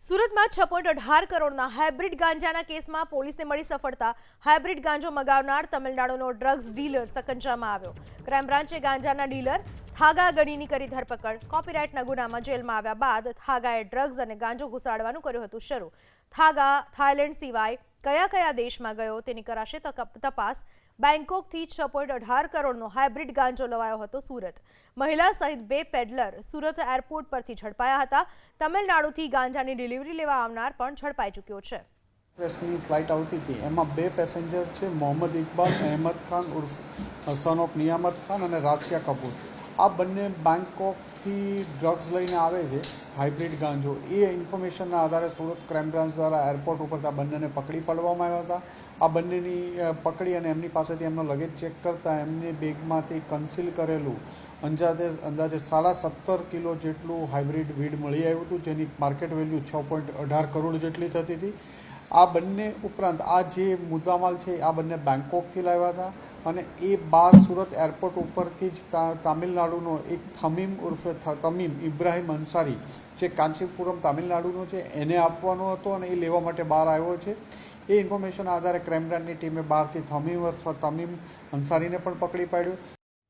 સુરતમાં 6.18 કરોડના હાઇબ્રિડ ગાંજાના કેસમાં પોલીસને મળી સફળતા। હાઇબ્રિડ ગાંજો મગાવનાર તમિલનાડુનો ડ્રગ્સ ડીલર સકંજામાં આવ્યો। ક્રાઇમ બ્રાન્ચે ગાંજાના ડીલર થાગા ગડીની કરી ધરપકડ। કોપીરાઇટના ગુનામાં જેલમાં આવ્યા બાદ થાગાએ ડ્રગ્સ અને ગાંજો ઘુસાડવાનું કર્યું હતું શરૂ। થાગા થાઇલેન્ડ સિવાય કયા કયા દેશમાં ગયો તેની કરાશે તપાસ। બેંકોકથી 6.18 કરોડનો હાઇબ્રિડ ગાંજો લવાયો હતો સુરત। મહિલા સહિત 2 પેડલર સુરત એરપોર્ટ પરથી ઝડપાયા હતા। તમિલનાડુથી ગાંજાની ડિલિવરી લેવા આવનાર પણ ઝડપાઈ ચૂક્યો છે। एक्सप्रेसની ફ્લાઇટ આવતી હતી એમાં 2 પેસેન્જર છે મોહમ્મદ ઇકબાલ અહેમદ ખાન ઉર્ફ સન ઓફ નિયામત ખાન અને રાશિયા કપૂર। આ બંને બેંકોકથી ડ્રગ્સ લઈને આવે છે હાઇબ્રિડ ગાંજો। એ ઇન્ફોર્મેશનના આધારે સુરત ક્રાઇમ બ્રાન્ચ દ્વારા એરપોર્ટ ઉપર આ બંનેને પકડી પાડવામાં આવ્યા હતા। આ બંનેની પકડી અને એમની પાસેથી એમનો લગેજ ચેક કરતાં એમની બેગમાંથી કન્સીલ કરેલું અંદાજે 17.5 કિલો જેટલું હાઇબ્રિડ વીડ મળી આવ્યું હતું, જેની માર્કેટ વેલ્યુ 6.18 કરોડ જેટલી થતી હતી। આ બંને ઉપરાંત આ જે મુદ્દામાલ છે આ બંને બેંકોકથી લાવ્યા હતા અને એ બહાર સુરત એરપોર્ટ ઉપરથી જ તામિલનાડુનો એક થમીમ ઉર્ફે તમીમ ઇબ્રાહિમ અંસારી જે કાંચીપુરમ તામિલનાડુનો છે એને આપવાનો હતો અને એ લેવા માટે બહાર આવ્યો છે। એ ઇન્ફોર્મેશનના આધારે ક્રાઇમ બ્રાન્ચની ટીમે બહારથી થમીમ અથવા તમીમ અંસારીને પણ પકડી પાડ્યો,